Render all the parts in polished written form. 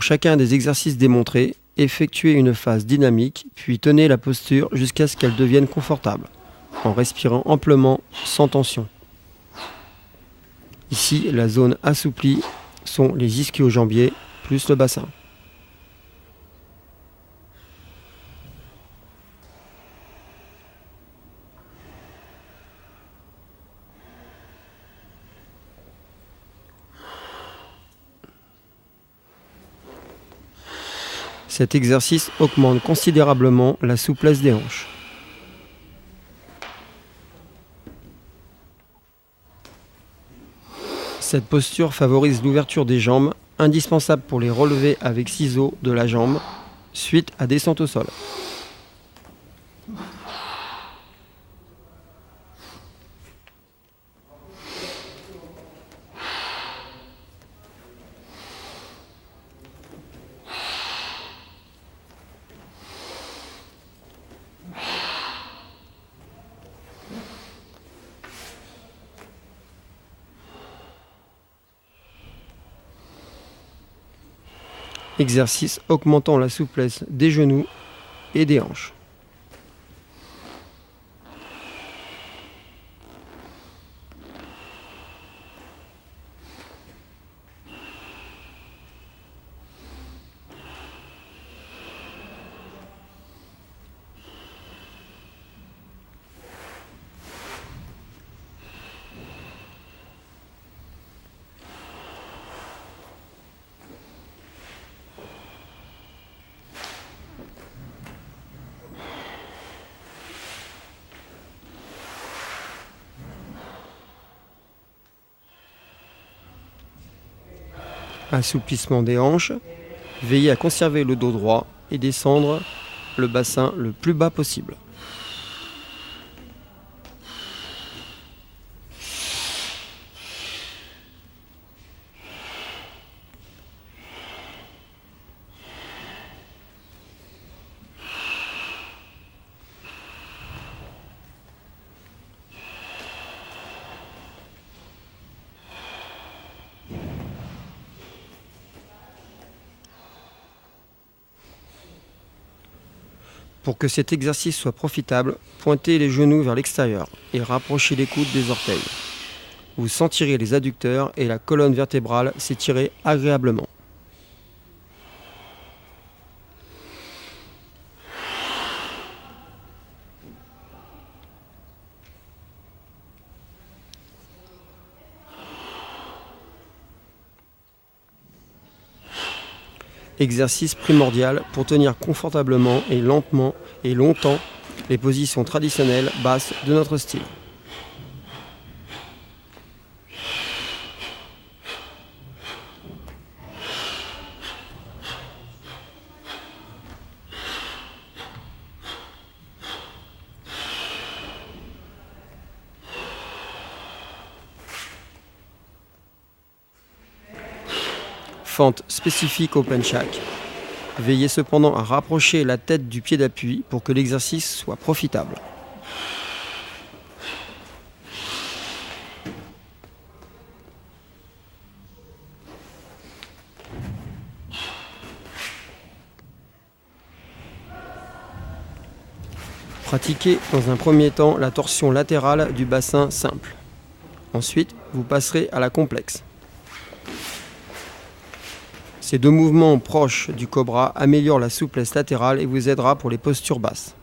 Pour chacun des exercices démontrés, effectuez une phase dynamique, puis tenez la posture jusqu'à ce qu'elle devienne confortable, en respirant amplement, sans tension. Ici, la zone assouplie sont les ischio-jambiers plus le bassin. Cet exercice augmente considérablement la souplesse des hanches. Cette posture favorise l'ouverture des jambes, indispensable pour les relever avec ciseaux de la jambe, suite à descente au sol. Exercice augmentant la souplesse des genoux et des hanches. Assouplissement des hanches. Veillez à conserver le dos droit et descendre le bassin le plus bas possible. Pour que cet exercice soit profitable, pointez les genoux vers l'extérieur et rapprochez les coudes des orteils. Vous sentirez les adducteurs et la colonne vertébrale s'étirer agréablement. Exercice primordial pour tenir confortablement et lentement et longtemps les positions traditionnelles basses de notre style. Fente spécifique au planchak. Veillez cependant à rapprocher la tête du pied d'appui pour que l'exercice soit profitable. Pratiquez dans un premier temps la torsion latérale du bassin simple. Ensuite, vous passerez à la complexe. Ces deux mouvements proches du cobra améliorent la souplesse latérale et vous aidera pour les postures basses.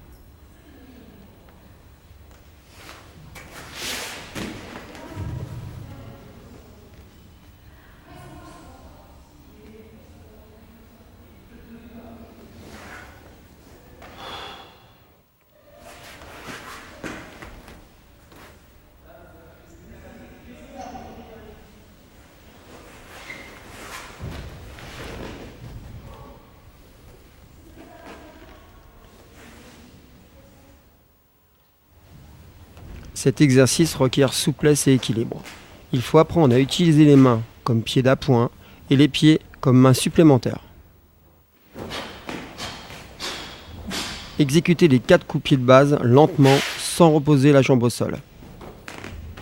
Cet exercice requiert souplesse et équilibre. Il faut apprendre à utiliser les mains comme pieds d'appoint et les pieds comme mains supplémentaires. Exécutez les 4 coups de pied de base lentement sans reposer la jambe au sol.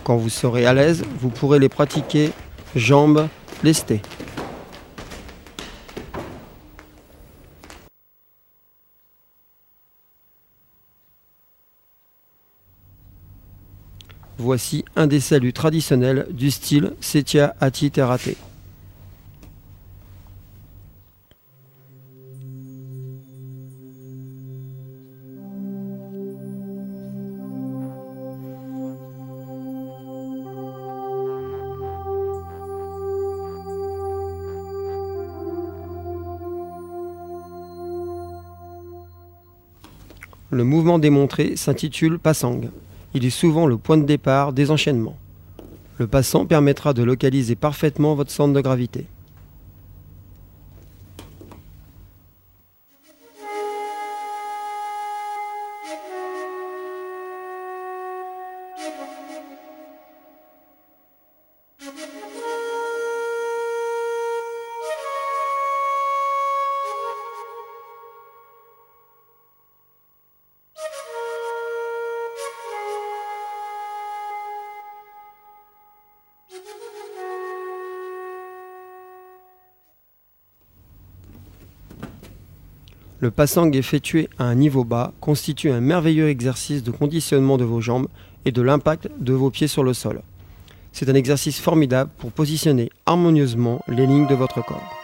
Quand vous serez à l'aise, vous pourrez les pratiquer jambes lestées. Voici un des saluts traditionnels du style Setia Ati Terate. Le mouvement démontré s'intitule Passang. Il est souvent le point de départ des enchaînements. Le passant permettra de localiser parfaitement votre centre de gravité. Le passang effectué à un niveau bas constitue un merveilleux exercice de conditionnement de vos jambes et de l'impact de vos pieds sur le sol. C'est un exercice formidable pour positionner harmonieusement les lignes de votre corps.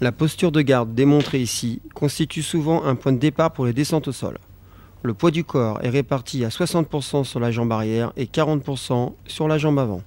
La posture de garde démontrée ici constitue souvent un point de départ pour les descentes au sol. Le poids du corps est réparti à 60% sur la jambe arrière et 40% sur la jambe avant.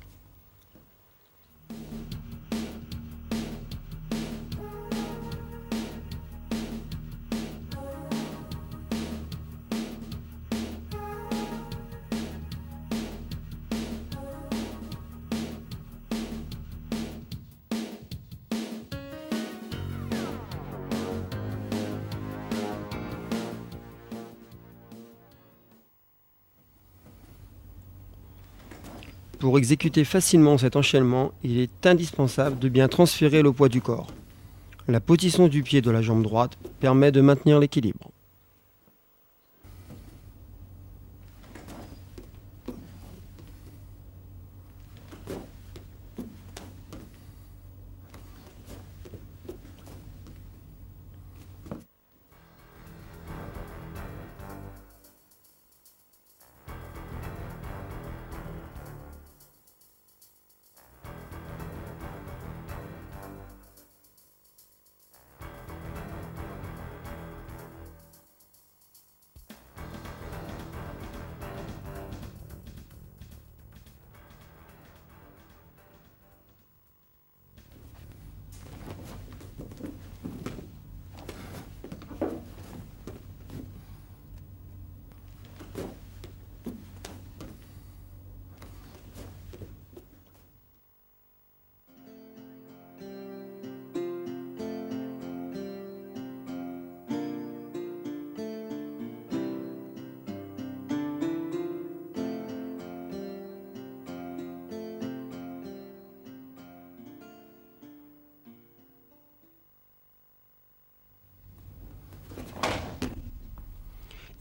Pour exécuter facilement cet enchaînement, il est indispensable de bien transférer le poids du corps. La position du pied de la jambe droite permet de maintenir l'équilibre.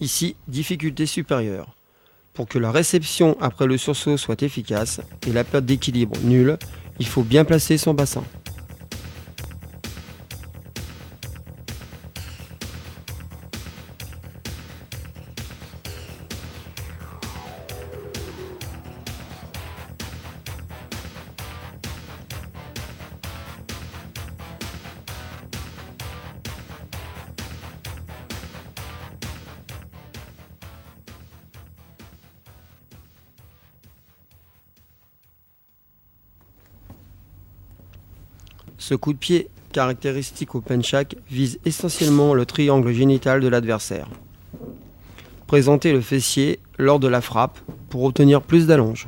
Ici, difficulté supérieure. Pour que la réception après le sursaut soit efficace et la perte d'équilibre nulle, il faut bien placer son bassin. Ce coup de pied, caractéristique au penchak, vise essentiellement le triangle génital de l'adversaire. Présentez le fessier lors de la frappe pour obtenir plus d'allonge.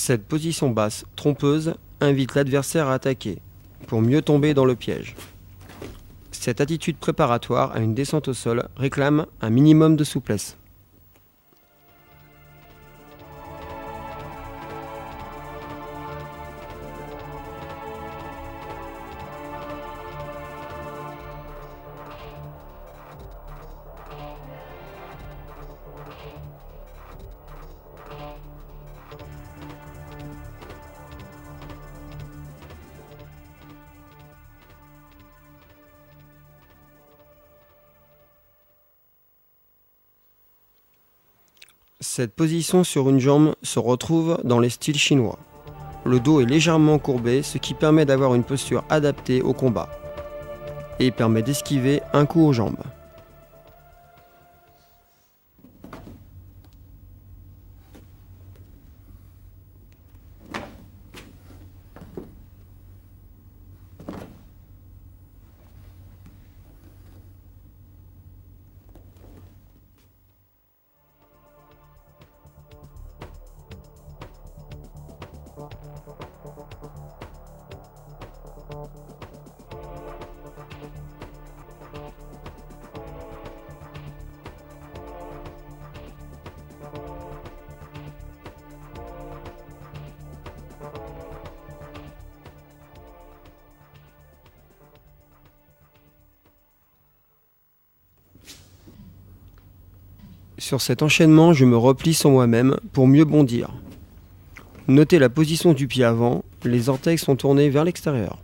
Cette position basse, trompeuse, invite l'adversaire à attaquer, pour mieux tomber dans le piège. Cette attitude préparatoire à une descente au sol réclame un minimum de souplesse. Cette position sur une jambe se retrouve dans les styles chinois. Le dos est légèrement courbé, ce qui permet d'avoir une posture adaptée au combat et permet d'esquiver un coup aux jambes. Sur cet enchaînement, je me replie sur moi-même pour mieux bondir. Notez la position du pied avant, les orteils sont tournés vers l'extérieur.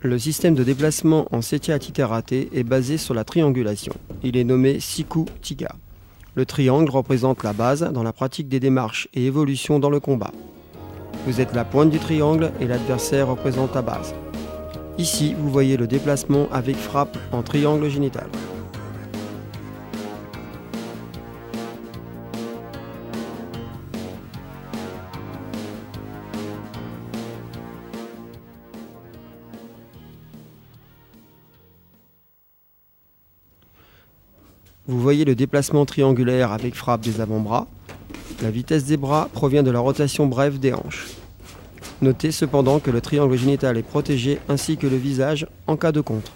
Le système de déplacement en Setia Titerate est basé sur la triangulation. Il est nommé Siku Tiga. Le triangle représente la base dans la pratique des démarches et évolutions dans le combat. Vous êtes la pointe du triangle et l'adversaire représente la base. Ici, vous voyez le déplacement avec frappe en triangle génital. Vous voyez le déplacement triangulaire avec frappe des avant-bras. La vitesse des bras provient de la rotation brève des hanches. Notez cependant que le triangle génital est protégé ainsi que le visage en cas de contre.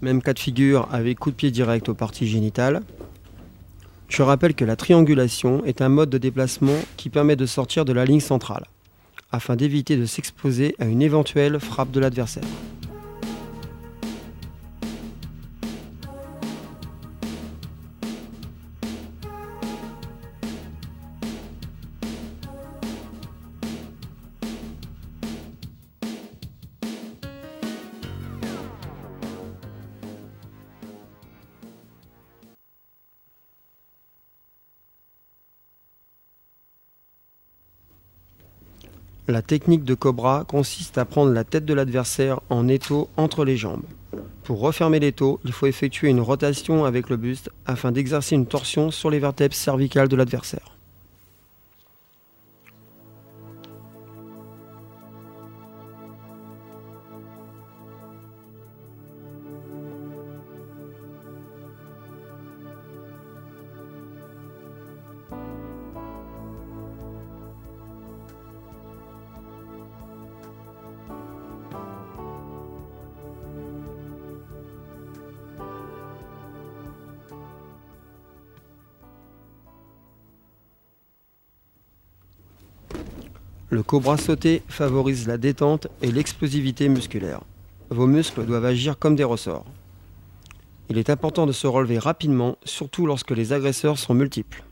Même cas de figure avec coup de pied direct aux parties génitales. Je rappelle que la triangulation est un mode de déplacement qui permet de sortir de la ligne centrale, afin d'éviter de s'exposer à une éventuelle frappe de l'adversaire. La technique de cobra consiste à prendre la tête de l'adversaire en étau entre les jambes. Pour refermer l'étau, il faut effectuer une rotation avec le buste afin d'exercer une torsion sur les vertèbres cervicales de l'adversaire. Le cobra sauté favorise la détente et l'explosivité musculaire. Vos muscles doivent agir comme des ressorts. Il est important de se relever rapidement, surtout lorsque les agresseurs sont multiples.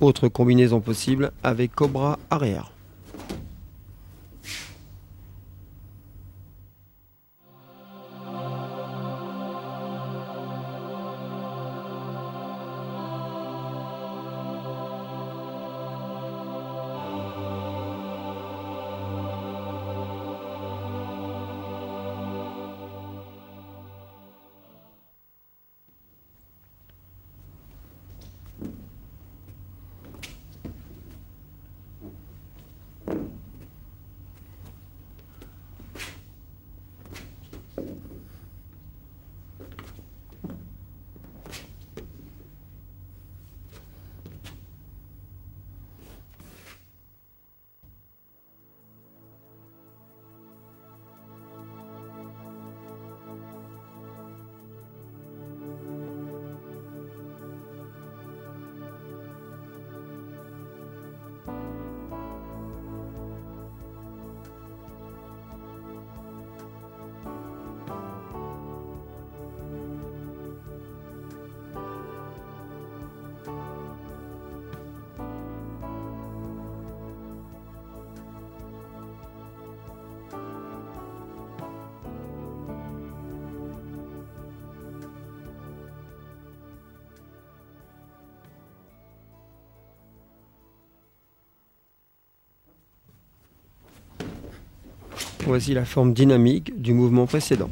Autre combinaison possible avec cobra arrière. Voici la forme dynamique du mouvement précédent.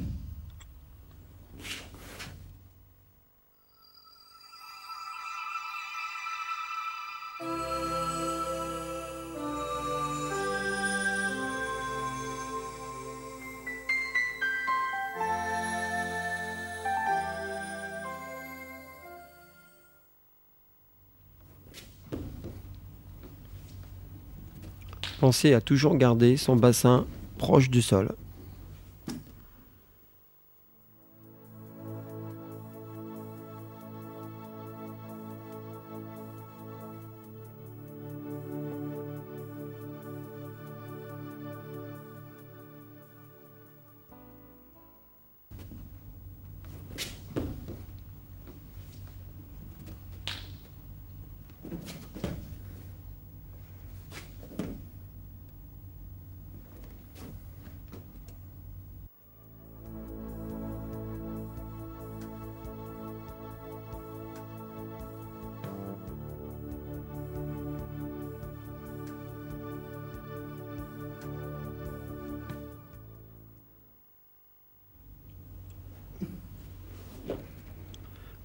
Pensez à toujours garder son bassin proche du sol.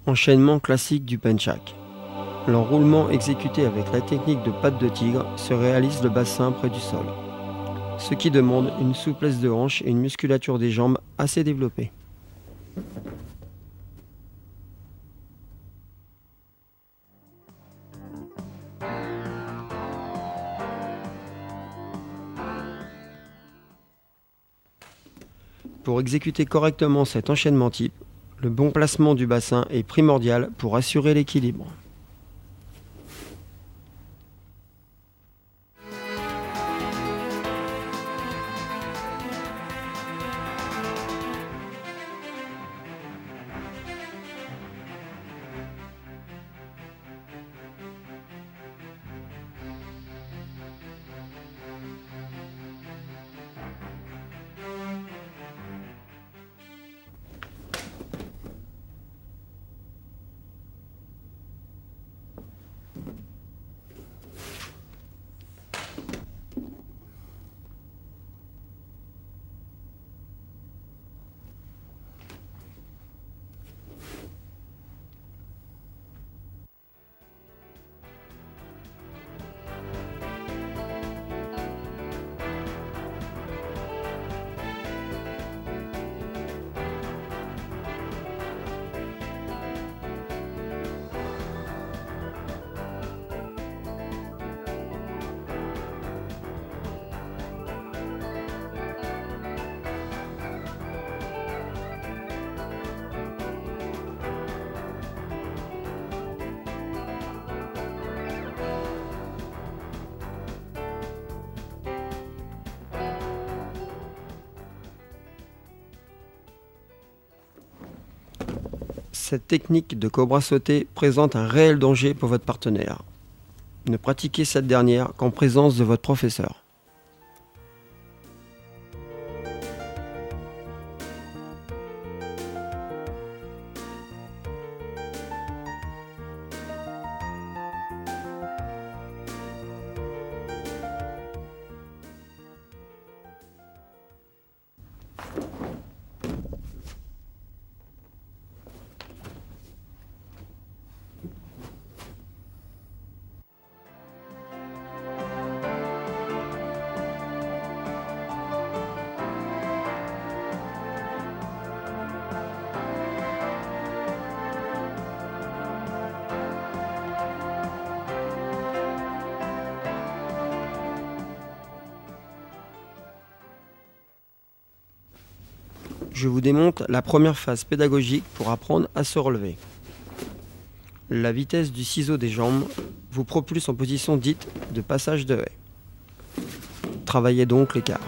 Enchaînement classique du penchak. L'enroulement exécuté avec la technique de patte de tigre se réalise le bassin près du sol, ce qui demande une souplesse de hanche et une musculature des jambes assez développée. Pour exécuter correctement cet enchaînement type, le bon placement du bassin est primordial pour assurer l'équilibre. Cette technique de cobra sauté présente un réel danger pour votre partenaire. Ne pratiquez cette dernière qu'en présence de votre professeur. Je vous démontre la première phase pédagogique pour apprendre à se relever. La vitesse du ciseau des jambes vous propulse en position dite de passage de haie. Travaillez donc l'écart.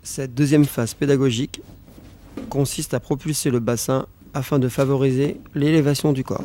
Cette deuxième phase pédagogique consiste à propulser le bassin afin de favoriser l'élévation du corps.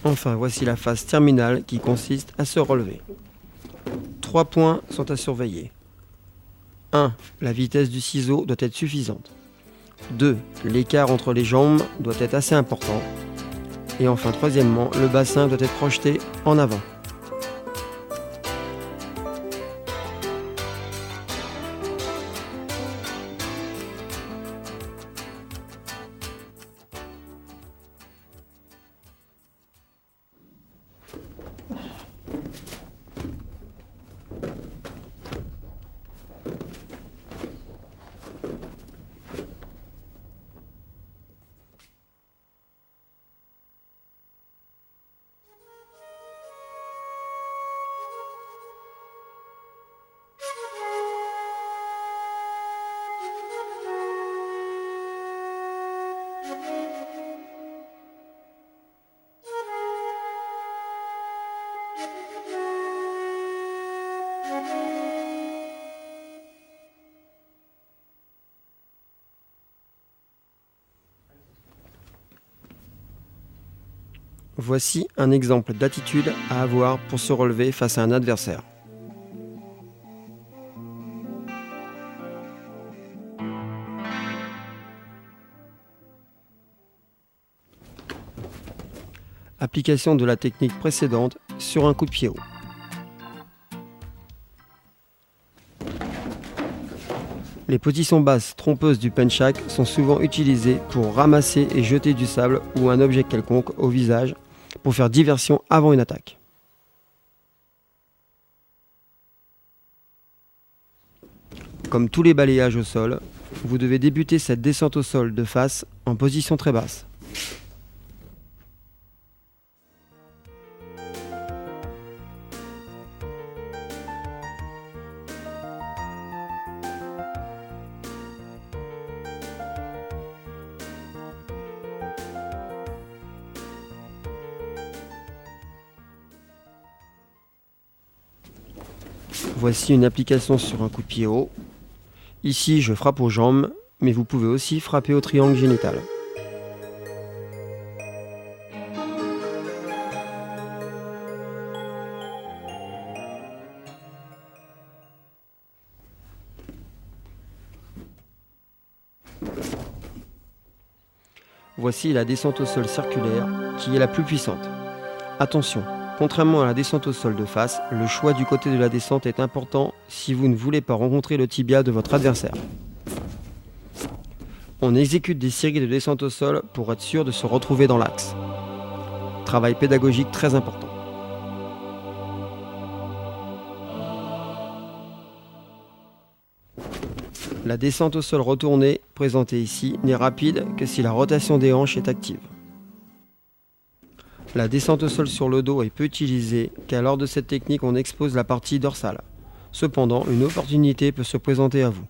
Enfin, voici la phase terminale qui consiste à se relever. 3 points sont à surveiller. 1. La vitesse du ciseau doit être suffisante. 2. L'écart entre les jambes doit être assez important. Et enfin, troisièmement, le bassin doit être projeté en avant. Voici un exemple d'attitude à avoir pour se relever face à un adversaire. Application de la technique précédente sur un coup de pied haut. Les positions basses trompeuses du penchak sont souvent utilisées pour ramasser et jeter du sable ou un objet quelconque au visage pour faire diversion avant une attaque. Comme tous les balayages au sol, vous devez débuter cette descente au sol de face en position très basse. Voici une application sur un coup de pied haut. Ici, je frappe aux jambes, mais vous pouvez aussi frapper au triangle génital. Voici la descente au sol circulaire, qui est la plus puissante. Attention, contrairement à la descente au sol de face, le choix du côté de la descente est important si vous ne voulez pas rencontrer le tibia de votre adversaire. On exécute des séries de descente au sol pour être sûr de se retrouver dans l'axe. Travail pédagogique très important. La descente au sol retournée, présentée ici, n'est rapide que si la rotation des hanches est active. La descente au sol sur le dos est peu utilisée car lors de cette technique on expose la partie dorsale. Cependant, une opportunité peut se présenter à vous.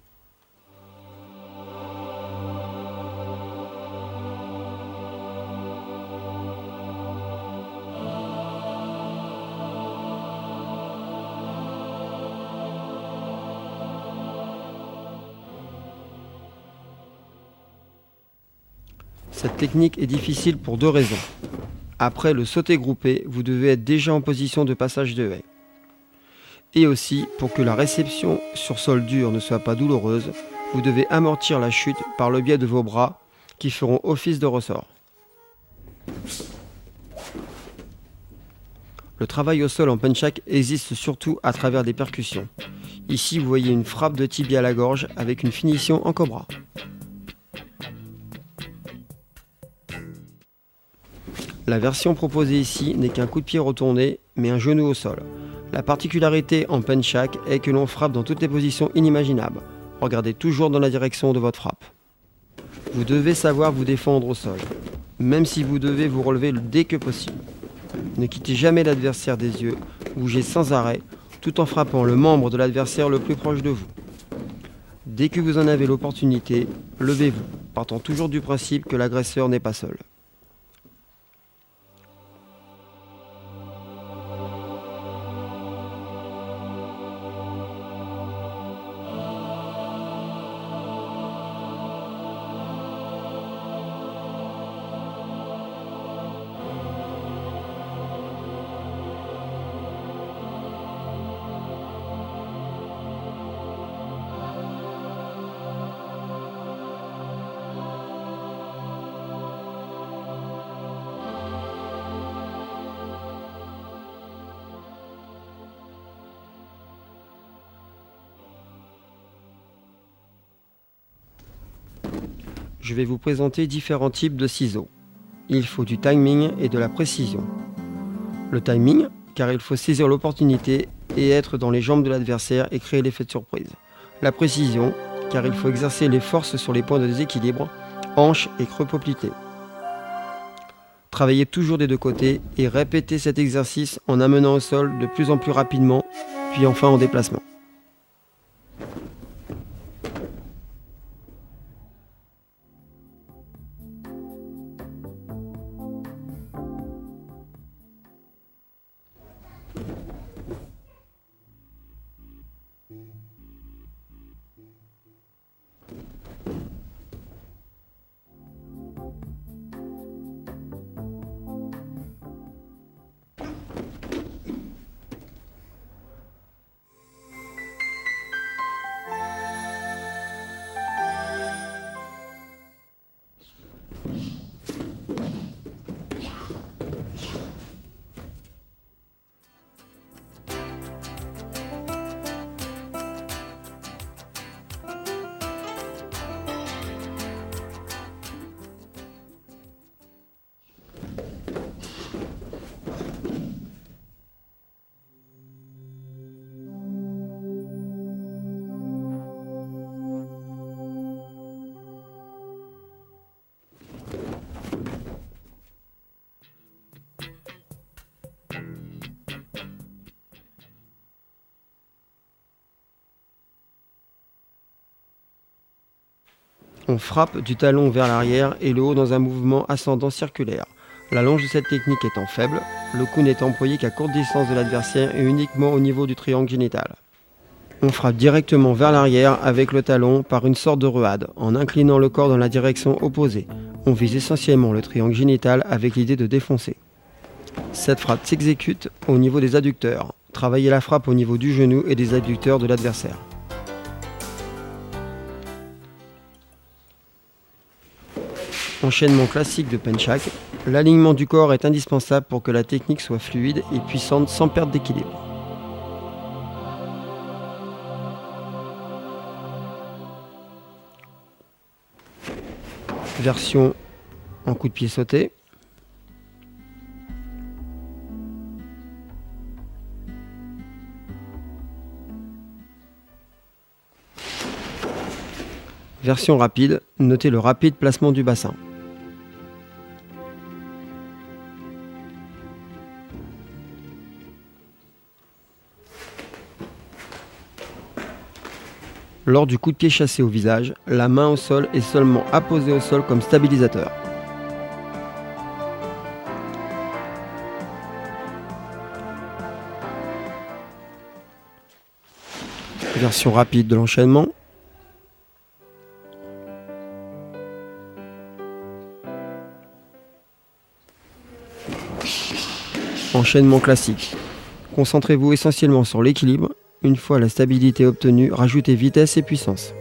Cette technique est difficile pour deux raisons. Après le sauté groupé, vous devez être déjà en position de passage de haie. Et aussi, pour que la réception sur sol dur ne soit pas douloureuse, vous devez amortir la chute par le biais de vos bras qui feront office de ressort. Le travail au sol en penchak existe surtout à travers des percussions. Ici, vous voyez une frappe de tibia à la gorge avec une finition en cobra. La version proposée ici n'est qu'un coup de pied retourné, mais un genou au sol. La particularité en penchak est que l'on frappe dans toutes les positions inimaginables. Regardez toujours dans la direction de votre frappe. Vous devez savoir vous défendre au sol, même si vous devez vous relever dès que possible. Ne quittez jamais l'adversaire des yeux, bougez sans arrêt, tout en frappant le membre de l'adversaire le plus proche de vous. Dès que vous en avez l'opportunité, levez-vous, partant toujours du principe que l'agresseur n'est pas seul. Je vais vous présenter différents types de ciseaux. Il faut du timing et de la précision. Le timing, car il faut saisir l'opportunité et être dans les jambes de l'adversaire et créer l'effet de surprise. La précision, car il faut exercer les forces sur les points de déséquilibre, hanches et creux poplité. Travaillez toujours des deux côtés et répétez cet exercice en amenant au sol de plus en plus rapidement, puis enfin en déplacement. On frappe du talon vers l'arrière et le haut dans un mouvement ascendant circulaire. La longe de cette technique étant faible, le coup n'est employé qu'à courte distance de l'adversaire et uniquement au niveau du triangle génital. On frappe directement vers l'arrière avec le talon par une sorte de rohade, en inclinant le corps dans la direction opposée. On vise essentiellement le triangle génital avec l'idée de défoncer. Cette frappe s'exécute au niveau des adducteurs. Travaillez la frappe au niveau du genou et des adducteurs de l'adversaire. Enchaînement classique de penchak. L'alignement du corps est indispensable pour que la technique soit fluide et puissante sans perte d'équilibre. Version en coup de pied sauté. Version rapide, notez le rapide placement du bassin. Lors du coup de pied chassé au visage, la main au sol est seulement apposée au sol comme stabilisateur. Version rapide de l'enchaînement. Enchaînement classique. Concentrez-vous essentiellement sur l'équilibre. Une fois la stabilité obtenue, rajoutez vitesse et puissance.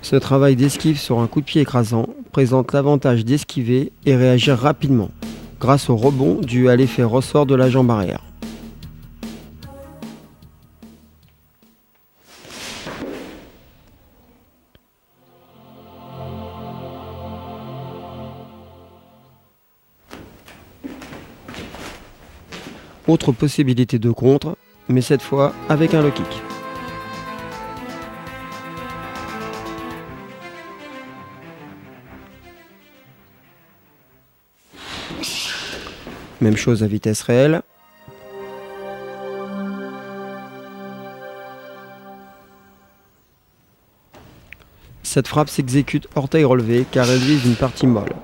Ce travail d'esquive sur un coup de pied écrasant présente l'avantage d'esquiver et réagir rapidement, grâce au rebond dû à l'effet ressort de la jambe arrière. Autre possibilité de contre, mais cette fois avec un low kick. Même chose à vitesse réelle. Cette frappe s'exécute orteil relevé car elle vise une partie molle.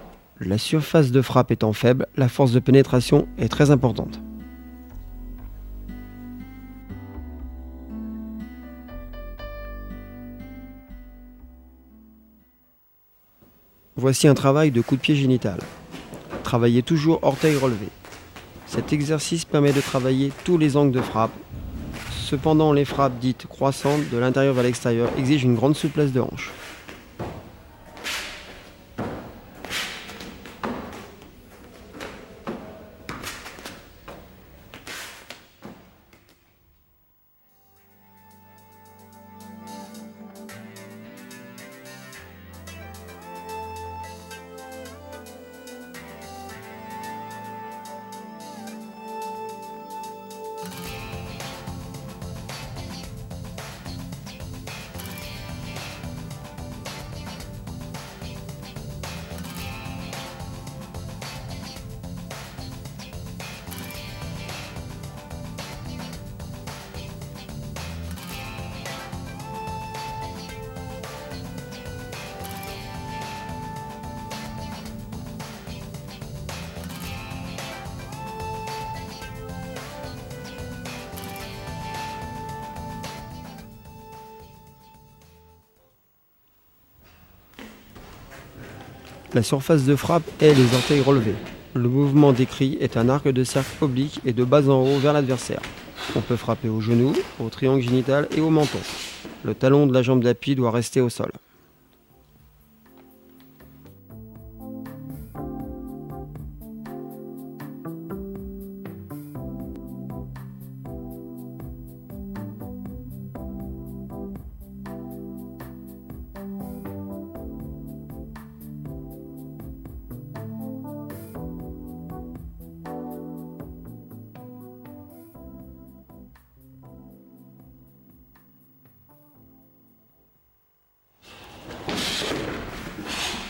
La surface de frappe étant faible, la force de pénétration est très importante. Voici un travail de coup de pied génital. Travaillez toujours orteil relevé. Cet exercice permet de travailler tous les angles de frappe. Cependant, les frappes dites croissantes de l'intérieur vers l'extérieur exigent une grande souplesse de hanche. La surface de frappe est les orteils relevés. Le mouvement décrit est un arc de cercle oblique et de bas en haut vers l'adversaire. On peut frapper au genou, au triangle génital et au menton. Le talon de la jambe d'appui doit rester au sol.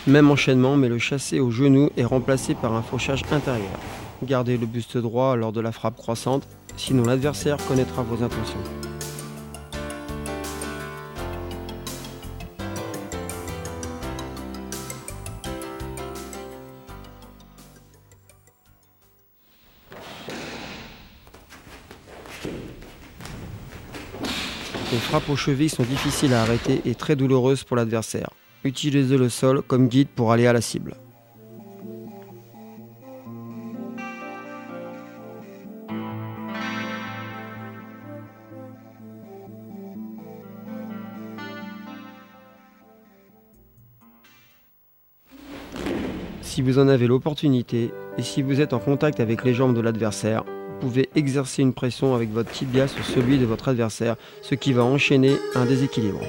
Même enchaînement, mais le chassé au genou est remplacé par un fauchage intérieur. Gardez le buste droit lors de la frappe croissante, sinon l'adversaire connaîtra vos intentions. Les frappes aux chevilles sont difficiles à arrêter et très douloureuses pour l'adversaire. Utilisez le sol comme guide pour aller à la cible. Si vous en avez l'opportunité et si vous êtes en contact avec les jambes de l'adversaire, vous pouvez exercer une pression avec votre tibia sur celui de votre adversaire, ce qui va enchaîner un déséquilibre.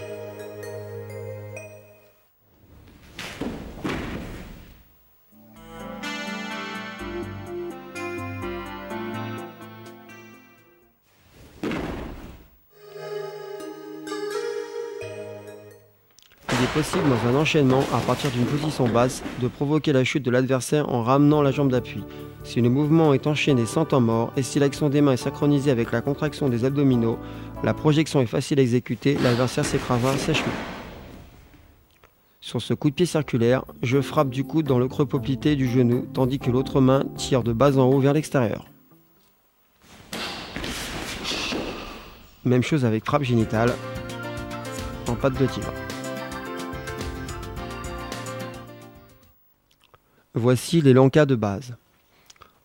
Il est possible dans un enchaînement, à partir d'une position basse, de provoquer la chute de l'adversaire en ramenant la jambe d'appui. Si le mouvement est enchaîné sans temps mort et si l'action des mains est synchronisée avec la contraction des abdominaux, la projection est facile à exécuter, l'adversaire s'écrasera sèchement. Sur ce coup de pied circulaire, je frappe du coude dans le creux poplité du genou, tandis que l'autre main tire de bas en haut vers l'extérieur. Même chose avec frappe génitale, en patte de tigre. Voici les lankas de base.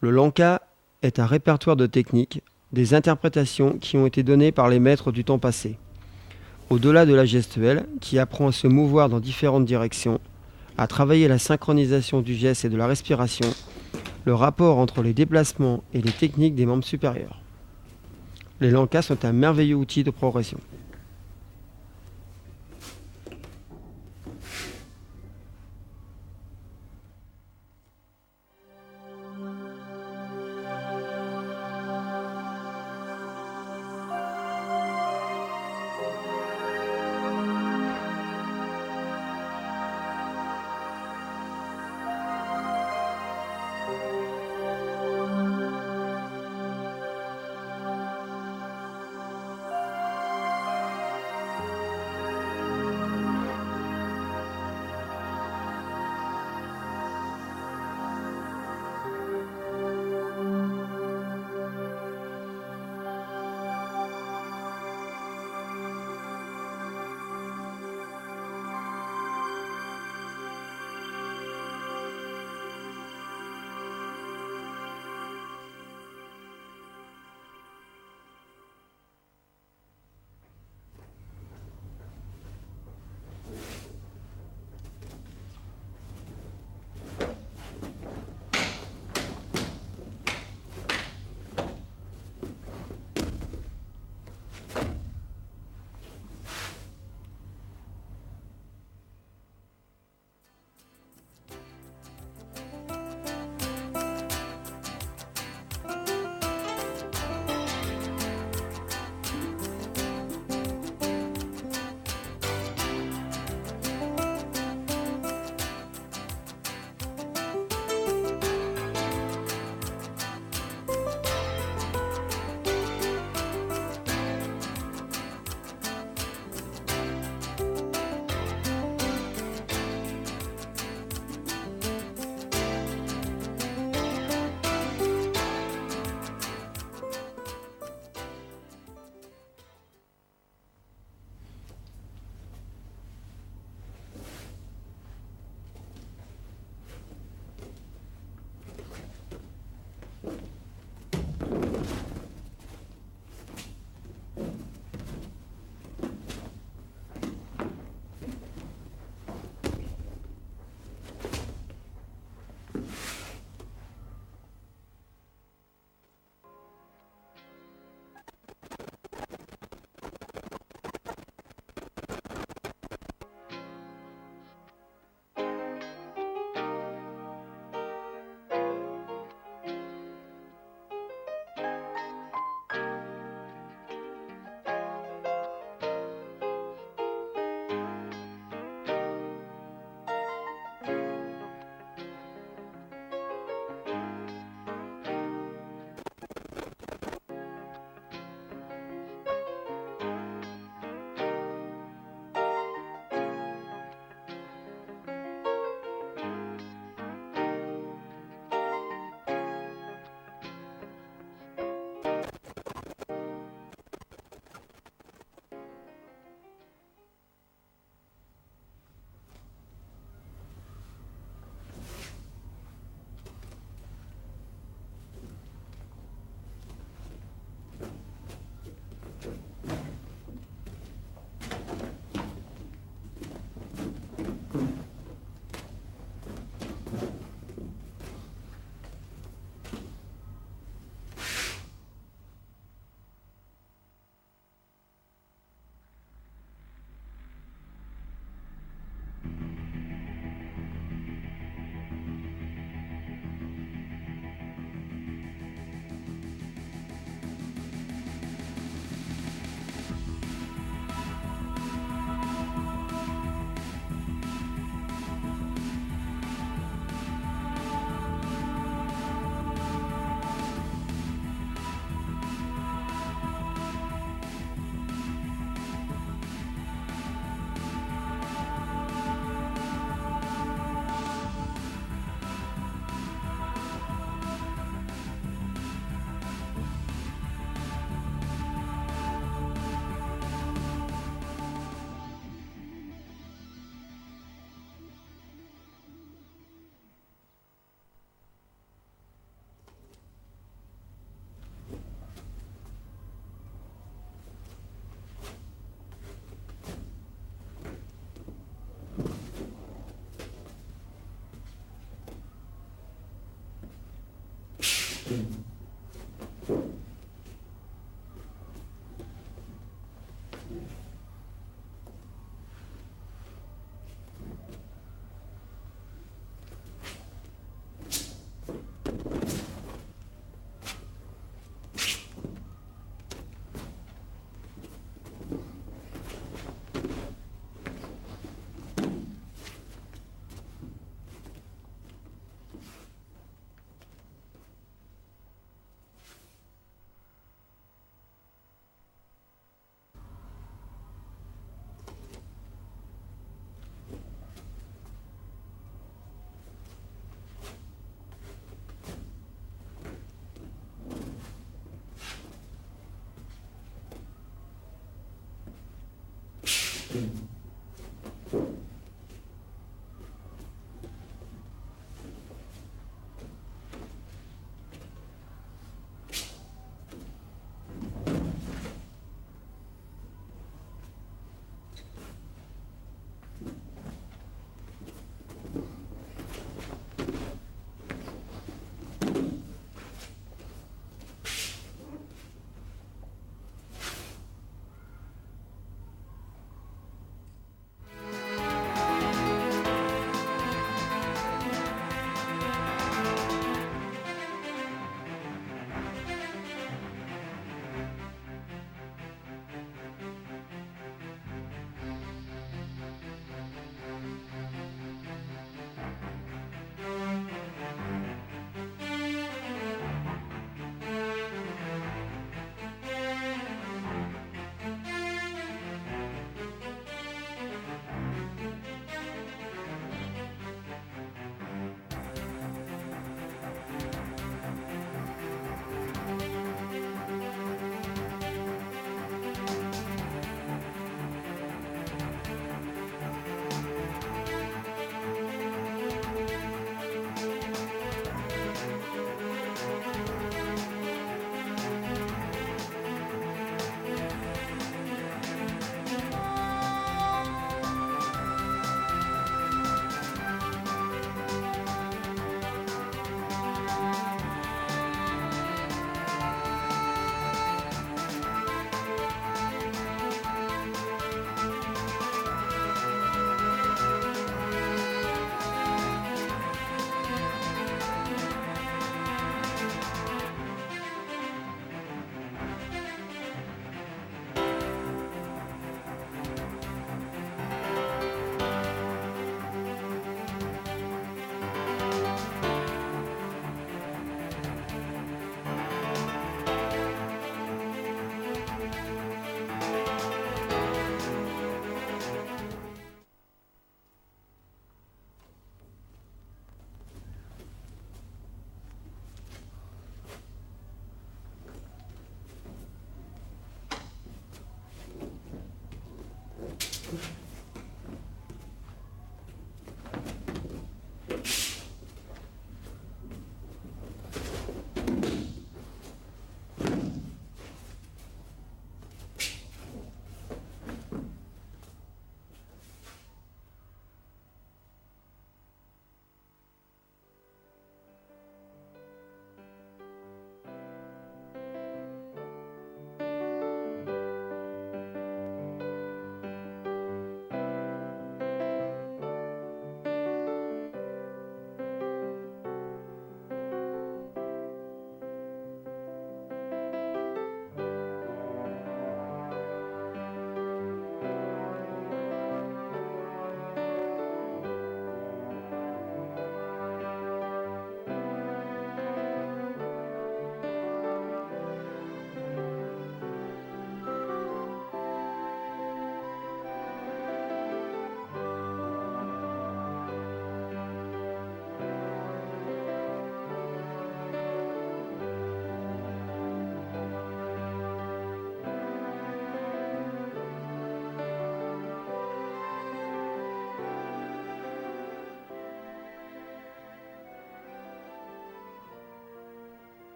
Le lanka est un répertoire de techniques, des interprétations qui ont été données par les maîtres du temps passé. Au-delà de la gestuelle, qui apprend à se mouvoir dans différentes directions, à travailler la synchronisation du geste et de la respiration, le rapport entre les déplacements et les techniques des membres supérieurs. Les lankas sont un merveilleux outil de progression.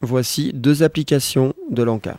Voici 2 applications de l'encart.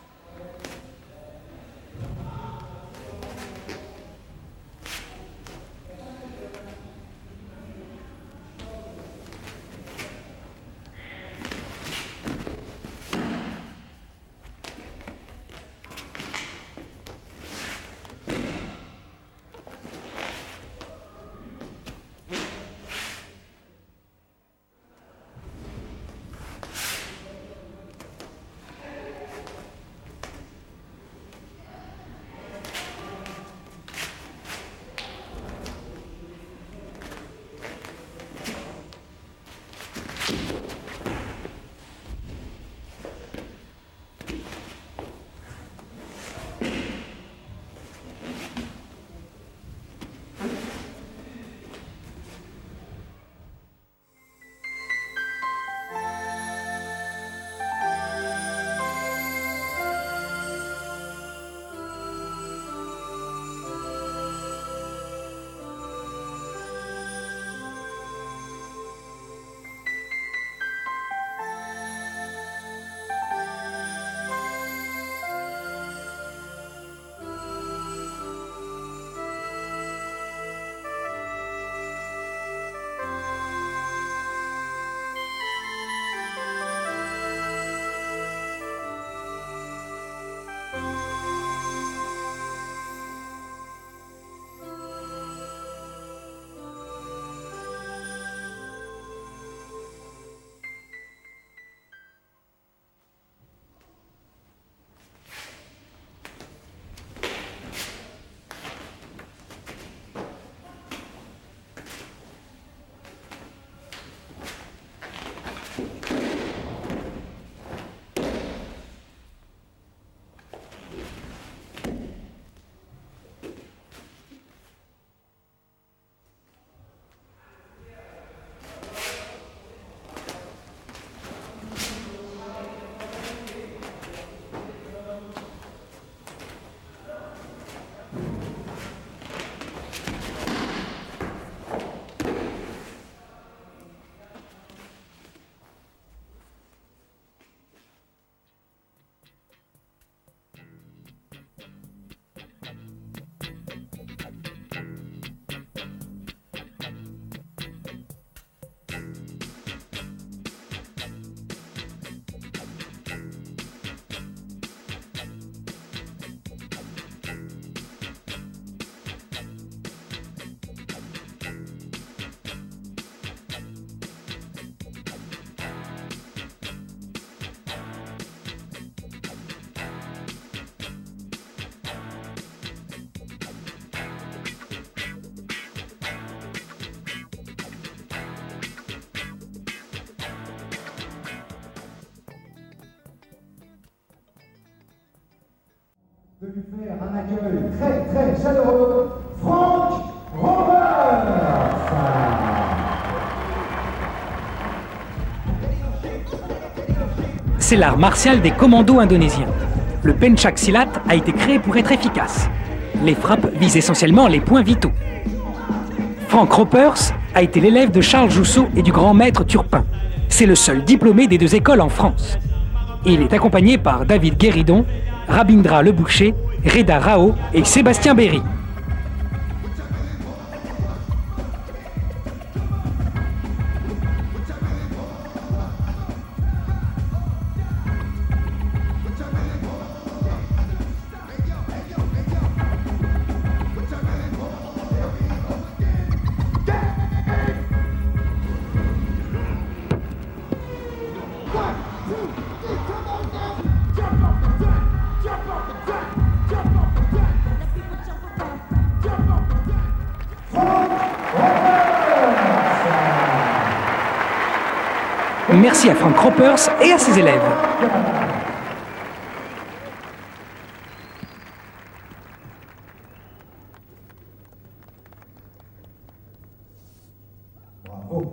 De lui faire un accueil très très chaleureux, Franck Roberts. C'est l'art martial des commandos indonésiens. Le pencak silat a été créé pour être efficace. Les frappes visent essentiellement les points vitaux. Frank Ropers a été l'élève de Charles Jousseau et du grand maître Turpin. C'est le seul diplômé des 2 écoles en France. Et il est accompagné par David Guéridon, Rabindra Le Boucher, Reda Rao et Sébastien Berry. Merci à Frank Ropers et à ses élèves. Bravo.